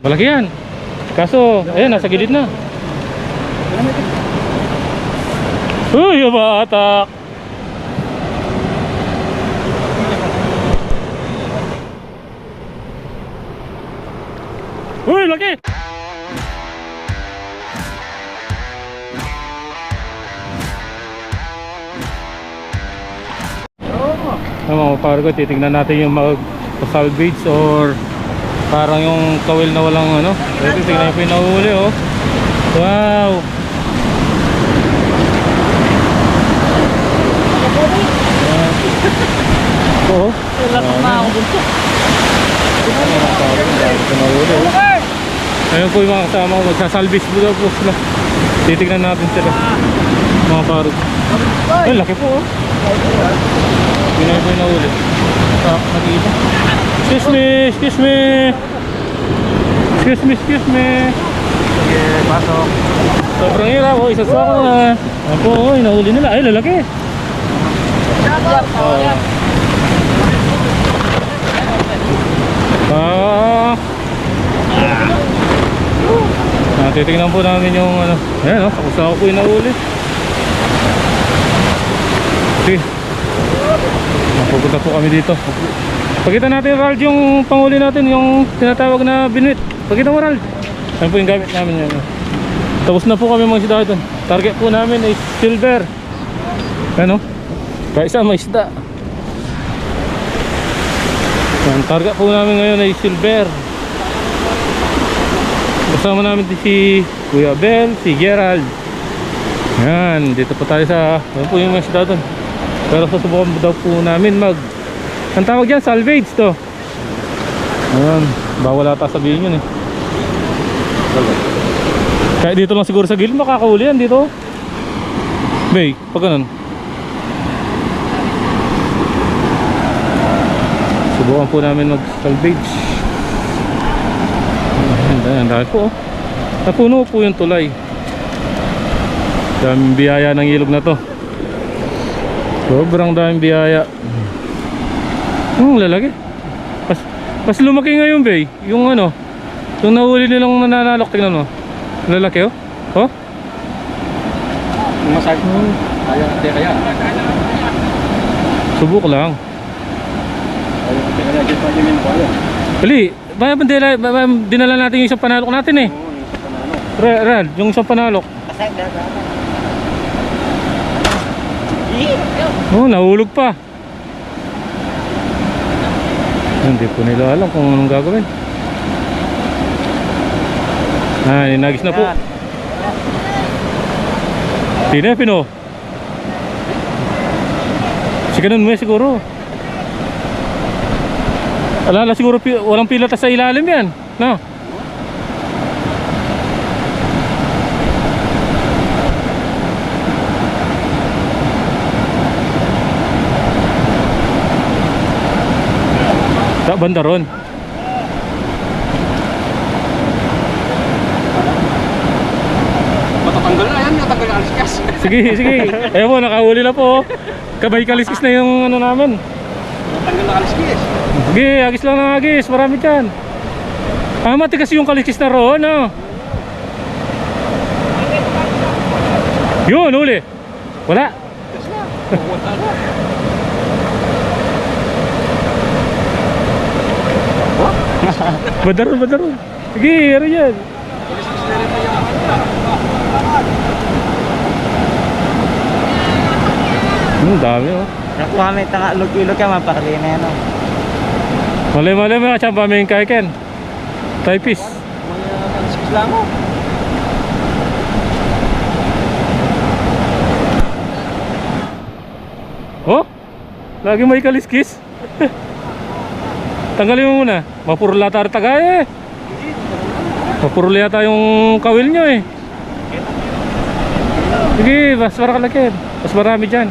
Malaki yan. Kaso, ayun, nasa gilid na. Uy, umatak. Uy, laki. Mga pargo, titignan natin yung mag-salvage or parang yung kawil na walang ano. Titignan yung pinahuli, oh. Wow. Oo. Ayun po yung mga kasama ko, magsasalvage po daw po sila. Titignan natin sila, mga pargo. Ay, laki po, oh. Pinay po yung nahuli. Nakikita. Excuse me, excuse me. Excuse me, excuse me. Sige, pasok. Sobrang hirap, oh, isaswa ko na. Apo, oh, nahuli nila. Ay, lalaki. Titignan po namin yung ano. Ayan, oh, kakusa ko po yung nahuli. Okay. Pupunta po kami dito. Pakita natin, Rald, yung panghuli natin, yung tinatawag na binuit. Pakita mo, Rald. Ayan po yung gamit namin yan. Tapos na po kami mga isda ito. Target po namin ay silver. Ano? Kaya isa may isda. Ang target po namin ngayon ay silver. Kasama namin si Kuya Bel, si Gerald. Ayan, dito po tayo sa, ayan po yung mga isda ito. Pero susubukan daw po namin ang tawag dyan, salvage to. Ayan, bawal ata sabihin yun eh. Kaya dito lang siguro sa gilid makakahuli yan dito. Bay, pag ganun. Subukan po namin mag-salvage. Ayan, dahil po, oh. Napuno po yung tulay. Daming biyaya ng ilog na to. Sobrang daming biyaya. Lalaki. Mas lumaki ngayon, bay. Yung ano, yung nahuli nilang nananalok, tingnan mo. Lalaki, oh. Oh? Masag. Ayaw natin kaya. Subok lang. Ayaw natin kaya. Dito pa yung minpo. Bali, dinala natin yung isang panalok natin eh. Oo, yung sa panalo. Rad, yung isang panalok. Oh, nahulog pa. Hindi po nila alam kung anong gagawin. Ninagis na po. Tina, Pino. Si ganun mo siguro. Alala siguro walang pilata sa ilalim yan. No? Sa banda ron. Matatanggal na yan, natanggal na aliskas. Sige, sige. Ayun po, nakahuli na po. Kabay kaliskis na yung ano namin. Natanggal na aliskas. Sige, agis lang ng agis. Marami dyan. Matigas yung kaliskis na roon, no? Yun, huli. Wala. Badaron, badaron. Sige, ano yan? Dami, oh. Nakuha may tanga log-ilog ka mapakali na yan, oh. Malay mo, tsamba may kaiken. Typist. Aliskas lang mo. Oh, lagi may kaliskis. Tanggalin mo muna. Mapurol yata tagay eh. Mapurol yata yung kawil nyo eh. Sige, mas para kalagyan. Mas marami dyan.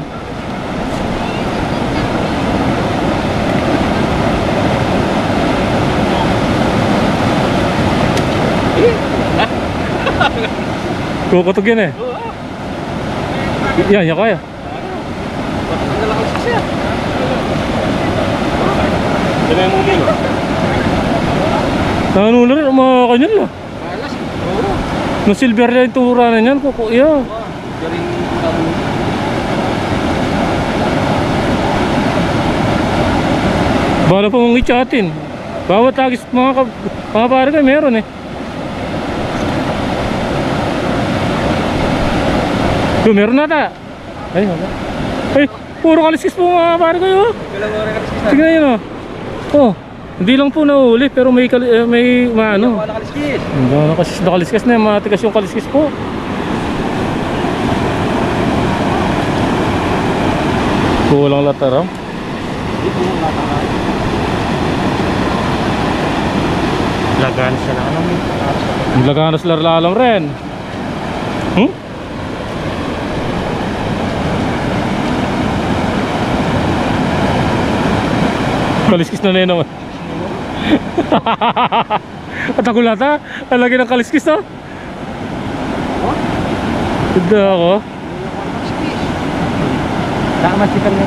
Kukutog yan eh. Yan, yan kaya. Matanggal na aliskas yan. Dala yung muli. Ano na rin, mga kanyan lang. Alas, oo. No silver na yung tura na yan, kukuya. Galing Bala pa mong i-chatin. Bawat tagis mga pare ko, meron eh. Yo, meron nata. Ay, wala. Ay, puro kaliskis po mga pare ko yun. Galang oras kaliskis. Tignan nyo no. Oh, hindi lang po nahuli pero may maano. Wala kaliskis. Nakaliskis na, matigas yung kaliskis po. Kulang lataraw. Lagan siya na ano. Laganas lalalam rin. Kaliskis na na yun naman. At ako lata, ang lagi ng kaliskis ha. Ganda ako. Nakamasikal na.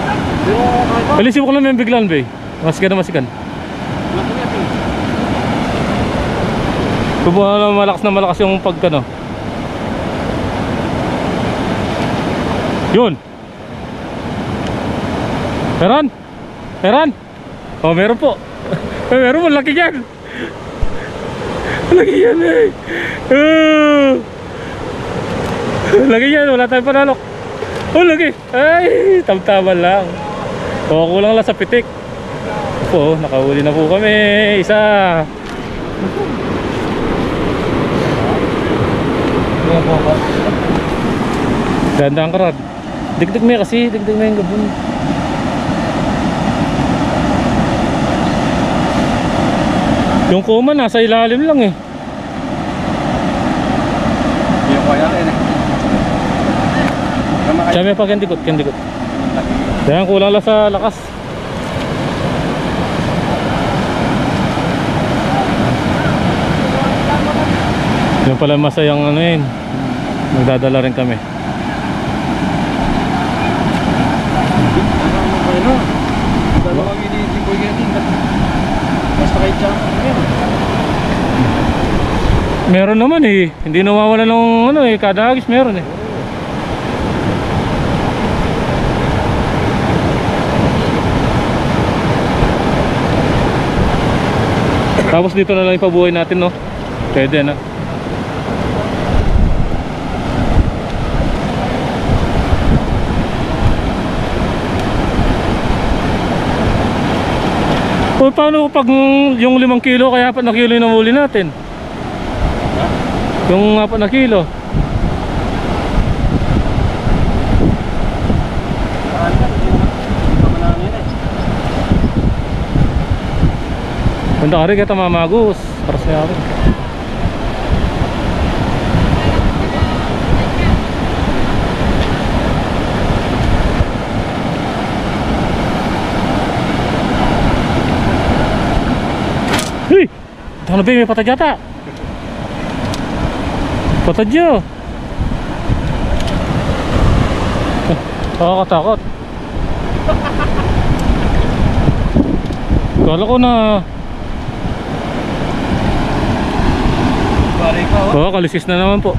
Alisin mo ko lang yung biglan be. Masikan na masikan. Subuhan na malakas yung pagkano. Yun. Meron? Meron? Oh, meron po. Meron po, laki yan. Laki yan eh. Laki yan, wala tayong panalok. Oh, laki. Ay, tamtaman lang. Oh, kulang lang sa pitik. Po, nakahuli na po kami. Isa. Dandang ka rad. Digdig mo kasi, digdig mo yung gabon. Yung kuma nasa ilalim lang eh. Yung kaya rin eh. Siya may pagkandikot, kandikot. Kaya kulang lang sa lakas. Yung pala masayang ano yun. Magdadala rin kami. Ano? Dalawang hindi ko yan. Basta kahit siya. Meron naman eh. Hindi nawawala ng ano eh. Kada agis meron eh. Tapos dito na lang ipabuhay natin no. Pwede na. O paano pag yung 5 kilo kaya 4 na kilo yung namuli natin? Yung 4 na kilo. Banda ka rin kita mamagos. Para sa yakin. Hey! Ano ba may patad yata? Patad yun. Nakakatakot. Kala ko na Bari ka oh. oo, kaliskis na naman po.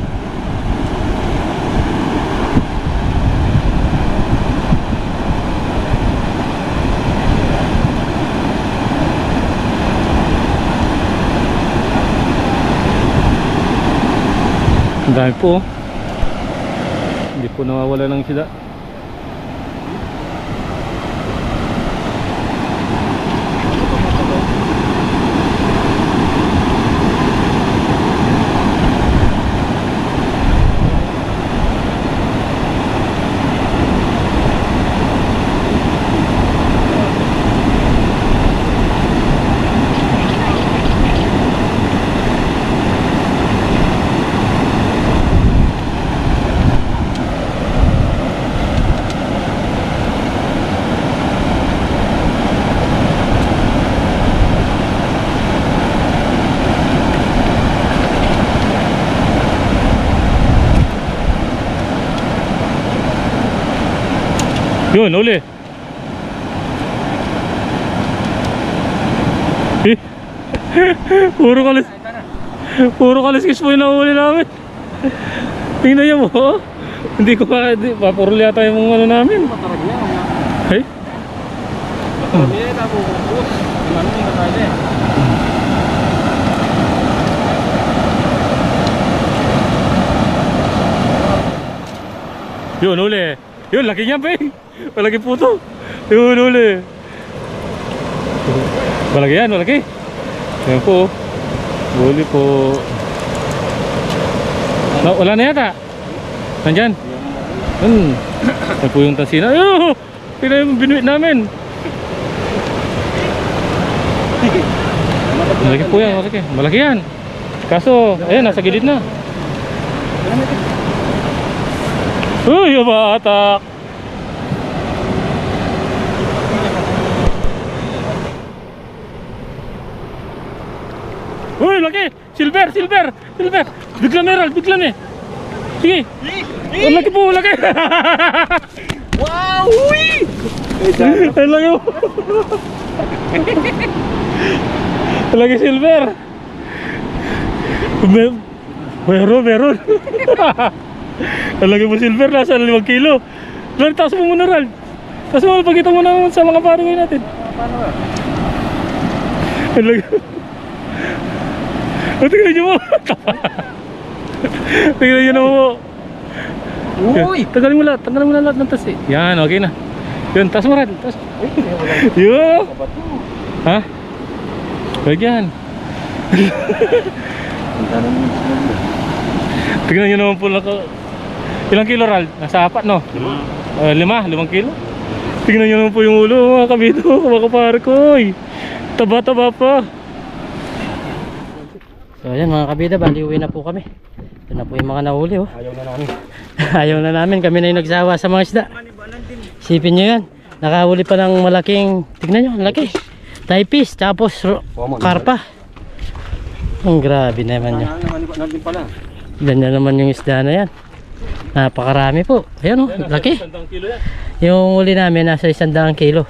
Ang dami po. Hindi po nawawala ng isda. Yun, uli. Puro kalis. Puro kaliskis po yung nahuli namin. Tingnan niyo mo. Oh. Hindi ko papurol yata yung ano namin. Matarag niya. Ay? Matarag niya. Nakukukot. Yung ano yung nakali. Yun, huli. Yun, laki niya pa eh. Malaki po to. Yun, huli. Malaki yan, malaki. Yan po. Huli po. Wala na yata. Nandyan. Yan po yung tasina. Ayun! Tingnan yung binuit namin. Malaki po yan, malaki. Malaki yan. Kaso, ayan, nasa gilid na. Uy, umatak! Uy, laki! Silver, silver, silver! Biglan Meral, biglan eh! Sige! Ang laki po, laki! Wow! Uy! Ang laki po! Ang laki silver! Meron! Ang laki po silver, nasa 5 kilo. Ral, taas mo muna, Ral. Taas mo, pagkita mo na sa mga paringay natin. Paano ba? Ang laki. O, tingnan nyo mo. Tingnan nyo na mo. Uy! Tanggalin mo lahat ng tas eh. Yan, okay na. Yun, taas mo, Ral. Taas. Yun. Ha? Huwag yan. Tingnan nyo naman po lang. Ilang kilo, Ral? Nasa 4, no? 5 kilo. Tingnan nyo naman po yung ulo, mga kabito, mga kapare ko. Taba-taba pa. So ayan mga kabida, bali uwi na po kami. Ito na po yung mga nahuli oh. Ayaw na namin. Ayaw na namin, kami na yung nagsawa sa mga isda. Sipin nyo yan, nakahuli pa ng malaking, tignan nyo, ang laki. Typis, tapos karpa. Ang grabe naman nyo. Nandun pala. Ganyan naman yung isda na yan. Napakarami po. Ayan oh, laki. 100 kilo yan. Yung huli namin nasa 100 kilo.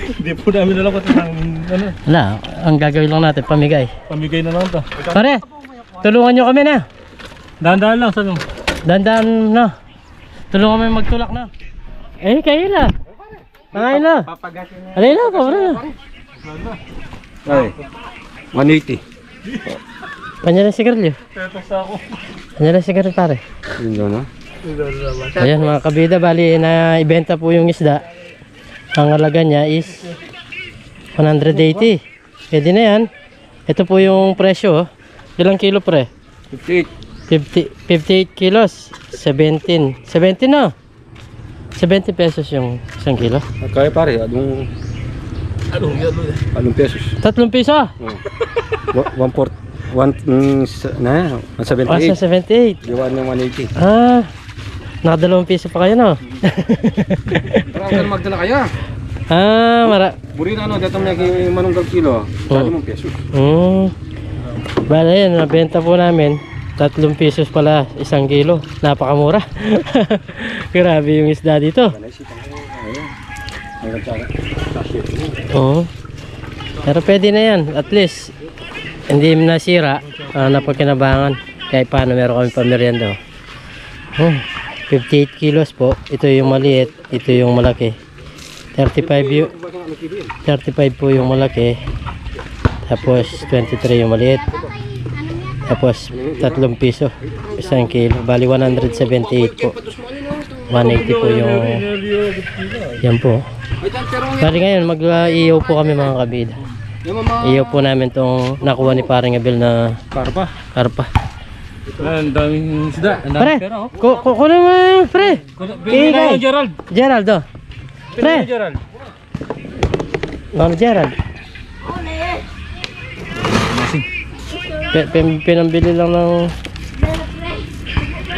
Hindi po namin alam kung ng ano, Wala, ang gagawin lang natin, pamigay. pamigay na lang to. Pare, tulungan nyo kami na. Dahan-dahan lang, sabi mo. Dandan na. Tulungan kami magtulak na. Eh, kayo na. Nangayin na. Papagasin na. Alay na, pare na. Ay. 180. Kanya na sigarilyo. Tetos ako. Kanya na sigarilyo pare. Yun doon ha? Ayan mga kabida, bali na ibenta po yung isda. Ang halaga niya is 180. Pwede na yan. Ito po yung presyo. Ilang kilo pre? 58. 58 kilos. 17 na. 70 pesos yung 1 kilo. Kaya pare, anong pesos? 3 piso. Oh. 178. Sa 78. Gawa ng 180. Ah, naka 2 piso pa kayo no? Parang magdala kaya. Buri na ano, datang naging manunggal kilo. Sabi mong pesos. Bala yan, nabenta po namin 3 pesos pala 1 kilo. Napakamura. Grabe yung isda dito. Oo. Pero pwede na yan. At least hindi nasira, napagkinabangan. Kahit paano meron kami pamerienda. 58 kilos po. Ito yung maliit, ito yung malaki. 35 po yung malaki. Tapos 23 yung maliit. Tapos 3 piso 1 kilo. Bali 178 po. 180 po yung yan po. Bali ngayon mag-iihaw po kami mga kabida. Ihaw po namin tong nakuha ni paring Abel na Karpa. karpa. Ang daming isda. Ang Pre, daming pera oh. kunin mo yung pre. Bigyan na yung Gerald. Gerald oh. Pre, Gerald. ano Gerald? Pinambili lang ng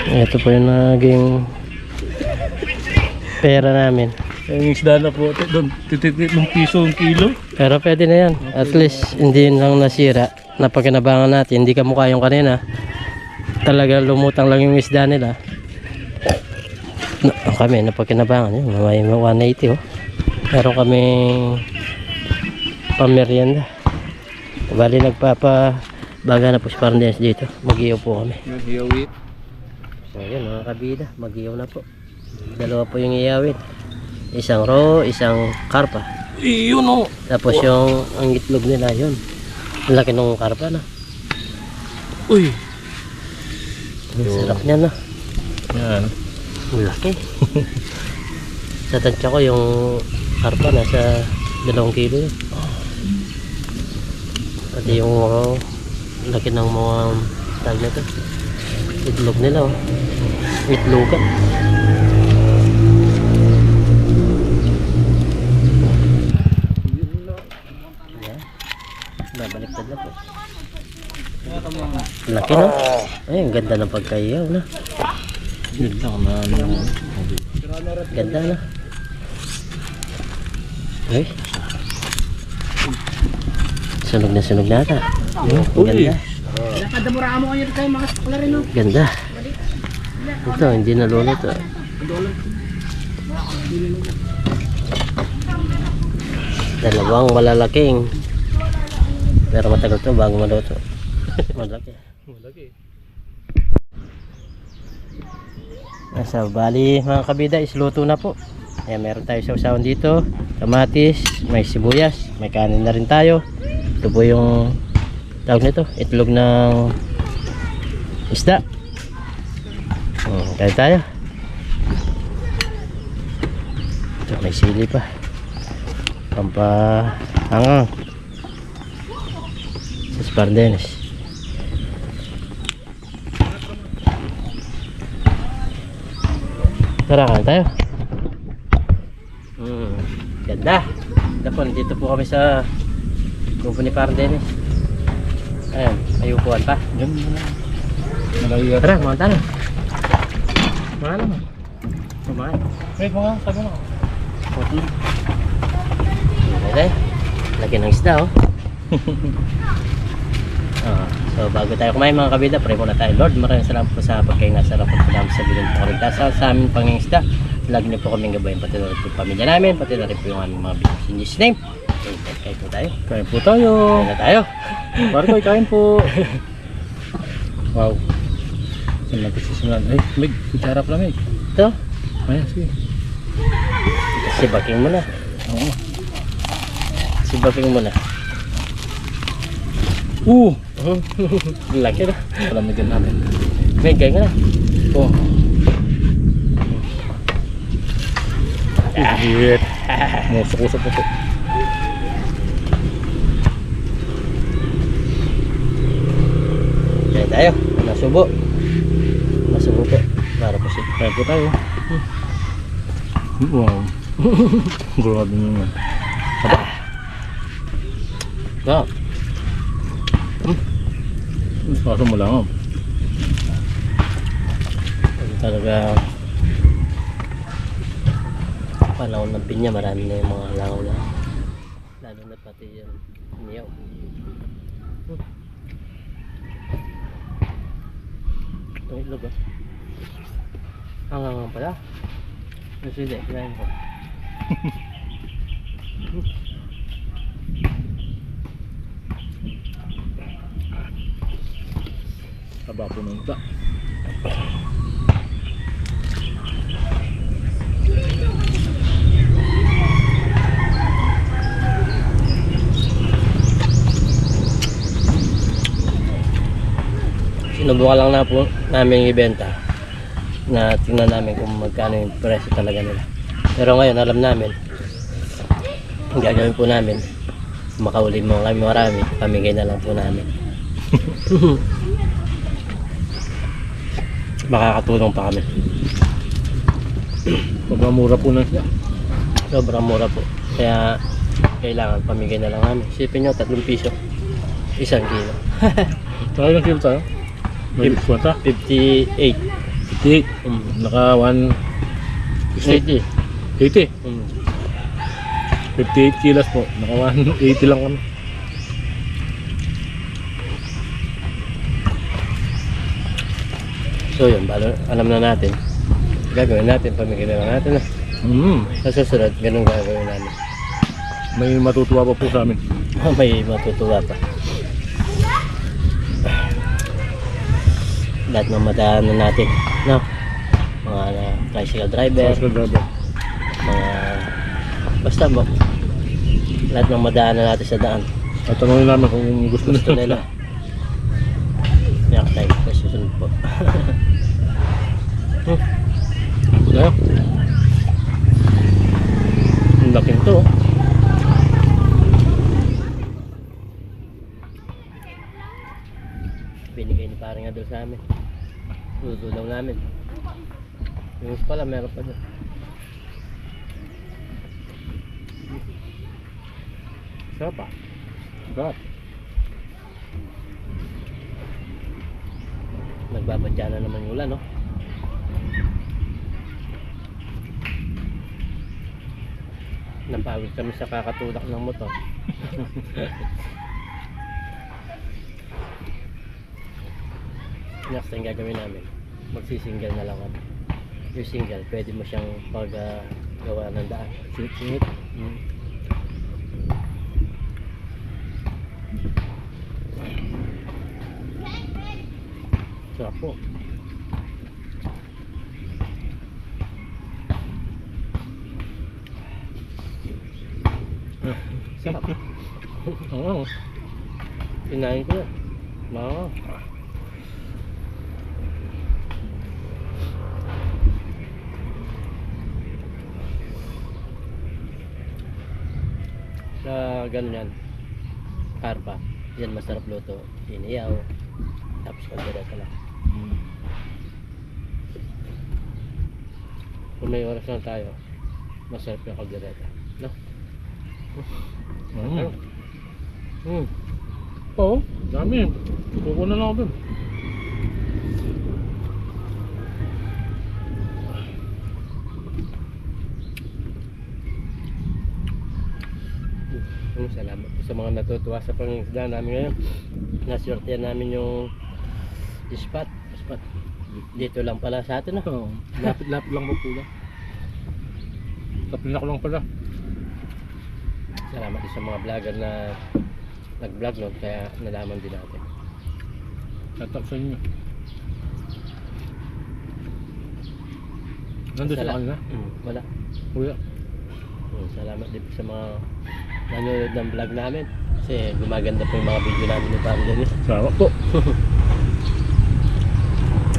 ito po yung naging pera namin. Yung isda na po. Doon, tititit ng piso ang kilo. Pero pwede na yan. At least hindi lang nasira. Napagkinabangan natin. Hindi ka mukha yung kanina. Talaga lumutang lang yung isda nila. Kami napagkinabangan yun. May 180 oh. Meron kami pamerienda. Bali nagpapabaga na po si Pardennes dito. Mag-iyaw po kami. Yung hiyawit. So yun mga kabida, mag-iyaw na po. Dalawa po yung iyawin. Isang raw, isang karpa. Iyon o. Tapos yung ang itlog nila yun. Ang laki ng karpa na. Uy. Ang sarap niya na. Yan. Ang laki. Sa tansya ko yung karpa nasa 2 kilo yun. Pati yung laki ng mga tag na to. Itlog nila oh. Itlogan. Ayan. Babaliktad na po. Laki no? Ay, ang ganda ng pagkaiyaw na. Yun lang na ano. Ganda na. Ay. Sunog na sunog na ata. Ang ganda. Nakadamuraan mo kayo kayo mga sakla rin no? Ganda. Ito, hindi naluluto. Dalawang malalaking. Pero matagal to bago maluto. Malaki. Malaki. Nasa bali mga kabida is luto na po. Ayan, meron tayo sa usawan dito. Kamatis, may sibuyas, may kanin na rin tayo. Ito po yung tawag nito, itlog ng isda. Kaya tayo. Ito, may sili pa. Pampahangang. Sa Pardennes. Tara, kain tayo. Ganda. Tapos dito po kami sa grupo ni Pardennes. Ayan, may upuan pa. Yan. Malaki yan. Tara, mga tayo. Mga naman. Kumain. Wait mo nga, sabi mo. Okay. Laki ng isda oh. So bago tayo kumain mga kabida, pray muna tayo. Lord, maraming salamat po sa pagkain na sarap po namin sa bilin po kaligtasan sa aming pangingisda. Lagi niyo po kaming gabayin, pati na rin po yung pamilya namin, pati na rin po yung aming mga business in Jesus name. Okay, kain po tayo. Kain po tayo. Kain na tayo. Barkoy, kain po. Wow. Saan natin sisimulan? Ay, may kutsara pala may. Ito, Ayan, sige. sibaking muna. Oo. Sibaking muna. Laki na. Palamigin natin. May kain ka na. Oh. Higit. Musok-usok po po. Kain tayo. Nasubo. Nasubo po. Para po siya. Kain po tayo. Wow. Grabe nyo nga. Wow. Kaso mo lang. Talaga panahon ng pinya, marami na yung mga langaw na lalo na pati yung niyaw. Itong itlog ah, hangang pala. Sige, kinain ko. Taba po nung ta. Sinubukan lang na po namin ibenta na tingnan namin kung magkano yung presyo talaga nila. Pero ngayon alam namin ang gagawin po namin, makauli mo kami marami, pamigay na lang po namin. Makakatulong pa kami. Sobrang mura po na siya. Sobrang mura po, kaya kailangan pamigay na lang namin. Isipin nyo, 3 piso 1 kilo. Saka ilang kilo tayo? May kwenta? 58. 58. Naka 180. 80. 58 kilos po. Naka 180 lang kami. So yun, alam na natin. Gagawin natin, pamigay na lang natin. Sa susunod, ganun gagawin namin. May matutuwa pa po sa amin. May matutuwa pa. lahat ng madaanan natin, no? Mga tricycle driver, mga basta mo, lahat ng madaanan natin sa daan. At tanongin namin kung gusto Gusto nila. Next time, sa susunod po. Kaya? Ang laking to. Binigay ni parang nga daw sa amin. Tutulaw namin. Yung isa pala, meron pa doon. Sarap pa. Sarap. Nagbabadya na naman yung ulan, no? Napawid kami sa kakatulak ng motor. Next time gagawin namin, magsisingle na lang kami. Yung single, pwede mo siyang gawa ng daan. Singit. Sarap po. Sarap. Oo. Pinain ko yan. Oo. Sa ganun yan, karpa, yan masarap luto, iniyaw, tapos kaldereta lang. Kung may oras lang tayo, masarap yung kaldereta, no? Oo, dami. Kukunan lang ako dun. Salamat po sa mga natutuwa sa pangingisda namin ngayon. Nasyortehan namin yung spot. Dito lang pala sa atin, no? Oo. Lapit-lapit lang po pula. Kapinak lang pala. Salamat din sa mga vlogger na nag-vlog, no? Kaya nalaman din natin. Tatak sa inyo. Nandun sa kanila? Wala. Kuya. Salamat din po sa mga nanonood ng vlog namin. Kasi gumaganda po yung mga video namin ni Pam Dennis. Salamat po.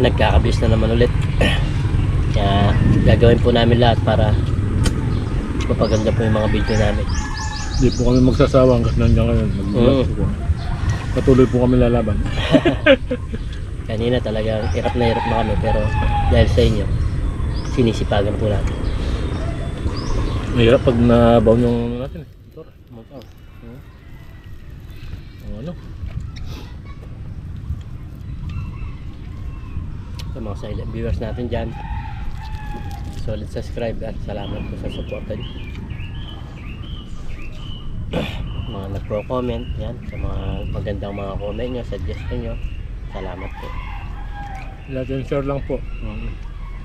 Nagkakabis na naman ulit. Kaya gagawin po namin lahat para mapaganda po yung mga video namin. Hindi po kami magsasawa hanggang nandiyan kayo. Patuloy po kami lalaban. Kanina talagang hirap na kami, pero dahil sa inyo, sinisipagan po natin. Mahirap pag nabaon yung ano natin eh. Motor. Ang ano? Sa mga silent viewers natin dyan, solid subscribe at salamat po sa suporta nyo. Mga nagpro-comment yan, sa mga magandang mga comment nyo, suggestion nyo, salamat po. Lahat yung share lang po.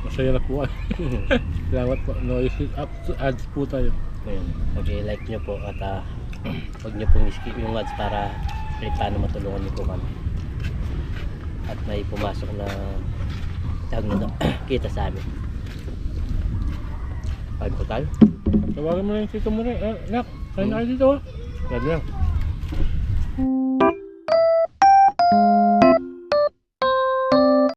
Masaya na po. Salamat po. No ads po tayo. Ayun, mag-like nyo po at huwag nyo pong skip yung ads para paano matulungan nyo po kami. At may pumasok na tawag na kita sa amin. Pag po tayo. Tawagan mo na yung tito mo rin. Nak, kain na kayo dito. Sabi lang.